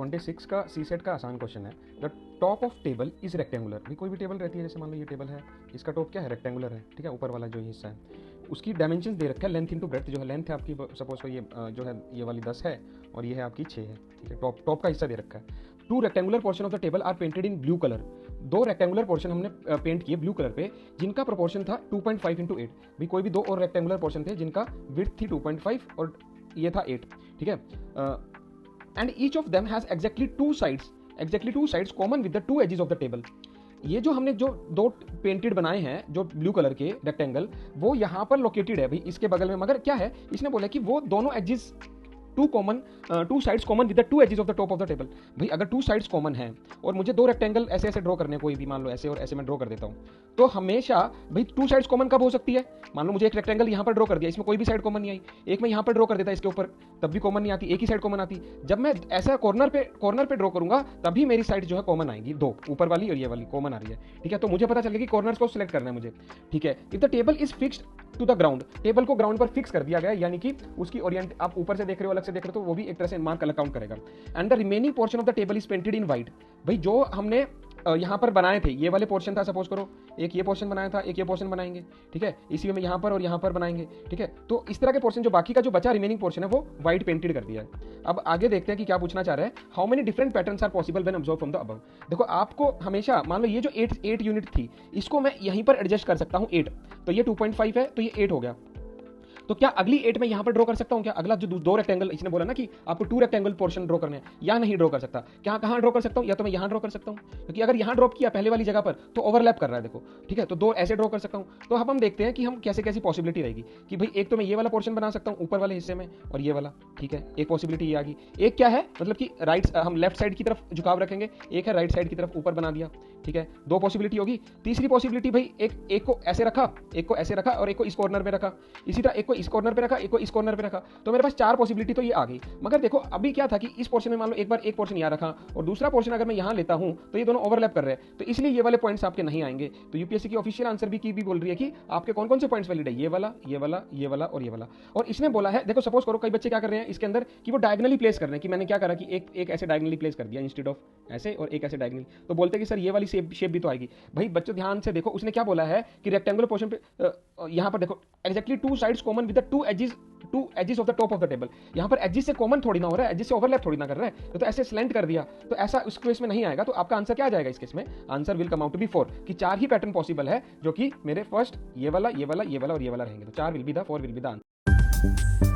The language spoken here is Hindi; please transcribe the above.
26 का सी सेट का आसान क्वेश्चन है। The top of table is rectangular. भी कोई भी टेबल रहती है, जैसे मान लो ये टेबल है, इसका टॉप क्या है, रेक्टेंगुलर है, ठीक है, ऊपर वाला जो हिस्सा है उसकी डायमेंशन दे रखा है लेंथ इंटू ब्रेड्थ। जो है लेंथ है आपकी, सपोज को ये जो है ये वाली 10 है और ये है आपकी 6 है, ठीक है, टॉप का हिस्सा दे रखा है। Two rectangular portion of the table are painted in blue colour. दो रेक्टेंगुलर पोर्शन हमने पेंट किए ब्लू कलर पे, जिनका प्रोपोर्शन था 2.5 इंटू 8। भी कोई भी दो और रेक्टेंगुलर पोर्शन थे जिनका विड्थ थी 2.5 और ये था 8, ठीक है। And each of them has exactly two sides common with the two edges of the table. ये जो हमने जो दो पेंटेड बनाए हैं जो ब्लू कलर के रेक्टेंगल, वो यहाँ पर लोकेटेड है भाई इसके बगल में, मगर क्या है इसने बोला कि वो दोनों edges two sides common with the two edges of the top of the table. भाई अगर टू साइड्स कॉमन हैं और मुझे दो रेक्टेंगल ऐसे ऐसे ड्रॉ करने, कोई भी मान लो ऐसे और ऐसे मैं ड्रॉ कर देता हूँ, तो हमेशा भाई टू साइड्स कॉमन कब हो सकती है। मान लो मुझे एक रेक्टेंगल यहाँ पर ड्रॉ कर दिया, इसमें कोई भी साइड कॉमन नहीं आई, एक मैं यहाँ पर ड्रॉ कर देता इसके ऊपर, तब भी कॉमन नहीं आती, एक ही साइड कॉमन आती। जब मैं ऐसा कॉर्नर पे ड्रॉ करूंगा तभी मेरी साइड जो है कॉमन आएगी, दो ऊपर वाली और ये वाली कॉमन आ रही है, ठीक है। तो मुझे पता चल गया कि कॉर्नर्स को सिलेक्ट करना है मुझे, ठीक है। If the table is fixed to the ground, table को ग्राउंड पर फिक्स कर दिया गया, यानी कि उसकी ओरिएंट आप ऊपर से देख रहे हो अलग से देख रहे हो तो वो भी एक तरह से मार्क अलग काउंट करेगा। And the remaining portion of the table is painted in white. भाई जो हमने यहाँ पर बनाए थे, ये वाले पोर्शन था, सपोज करो एक ये पोर्शन बनाया था, एक ये पोर्शन बनाएंगे, ठीक है, इसी में यहाँ पर और यहाँ पर बनाएंगे, ठीक है। तो इस तरह के पोर्शन जो बाकी का जो बचा रिमेनिंग पोर्शन है वो व्हाइट पेंटेड कर दिया है। अब आगे देखते हैं कि क्या पूछना चाह रहा है। How many different patterns are possible when observe from the above. देखो आपको हमेशा मान लो ये जो 8 यूनिट थी, इसको मैं यहीं पर एडजस्ट कर सकता हूँ 8, तो ये 2.5 है तो ये 8 हो गया। तो क्या अगली 8 में यहां पर ड्रॉ कर सकता हूं क्या? अगला जो दो रेक्टेंगल इसने बोला ना कि आपको 2 रेक्टेंगल पोर्शन ड्रॉ करने हैं, या नहीं ड्रॉ कर सकता, क्या कहां ड्रॉ कर सकता हूं, या तो मैं यहां ड्रॉ कर सकता हूं, क्योंकि अगर यहां ड्रॉप किया पहले वाली जगह पर तो ओवरलैप कर रहा है, देखो, ठीक है। तो दो ऐसे ड्रॉ कर सकता हूं। तो अब हम देखते हैं कि हम कैसे कैसी पॉसिबिलिटी रहेगी कि भाई एक तो मैं ये वाला पोर्शन बना सकता हूं ऊपर वाले हिस्से में और ये वाला, ठीक है, एक पॉसिबिलिटी ये आ गई। एक क्या है, मतलब कि हम लेफ्ट साइड की तरफ झुकाव रखेंगे, एक है राइट साइड की तरफ ऊपर बना दिया, ठीक है, दो पॉसिबिलिटी होगी। तीसरी पॉसिबिलिटी भाई एक को ऐसे रखा, एक को ऐसे रखा और एक को इस कॉर्नर पे रखा, इसी तरह एक को इस कॉर्नर पे रखा, एक को इस कॉर्नर पे रखा, तो मेरे पास 4 पॉसिबिलिटी तो ये आ गई। मगर देखो अभी क्या था कि इस पोर्शन में मान लो एक बार एक पोर्शन यहाँ रखा और दूसरा पोर्शन अगर मैं यहाँ लेता हूं तो ये दोनों ओवरलैप कर रहे हैं, तो इसलिए ये वाले पॉइंट्स आपके नहीं आएंगे। तो यूपीएससी की ऑफिशियल आंसर भी बोल रही है कि आपके कौन कौन से पॉइंट्स वैलिड है, ये वाला, ये वाला, ये वाला और ये वाला। और इसने बोला है, देखो सपोज करो कई बच्चे क्या कर रहे हैं इसके अंदर कि वो डायगनली प्लेस कर रहे हैं, कि मैंने क्या करा कि एक ऐसे डायगनली प्लेस कर दिया इंस्टेड ऑफ ऐसे और एक ऐसे डायगनली, तो बोलते हैं कि सर ये वाली शेप भी तो आएगी। भाई बच्चों ध्यान से देखो, उसने क्या बोला है कि रेक्टेंगुलर पोर्शन पे यहां पर देखो exactly two sides common with the two edges of the top of the table. यहां पर एजेस से कॉमन थोड़ी ना हो रहा है, एजेस से ओवरलैप थोड़ी ना कर रहा है, तो ऐसे स्लेंट कर दिया, तो ऐसा उस केस में नहीं आएगा। तो आपका आंसर क्या आ जाएगा इस केस में? Answer will come out to be 4, कि 4 ही पैटर्न पॉसिबल है, जो कि मेरे फर्स्ट ये वाला, ये वाला, ये वाला और ये वाला रहेंगे। तो 4 will be the 4 will be the answer.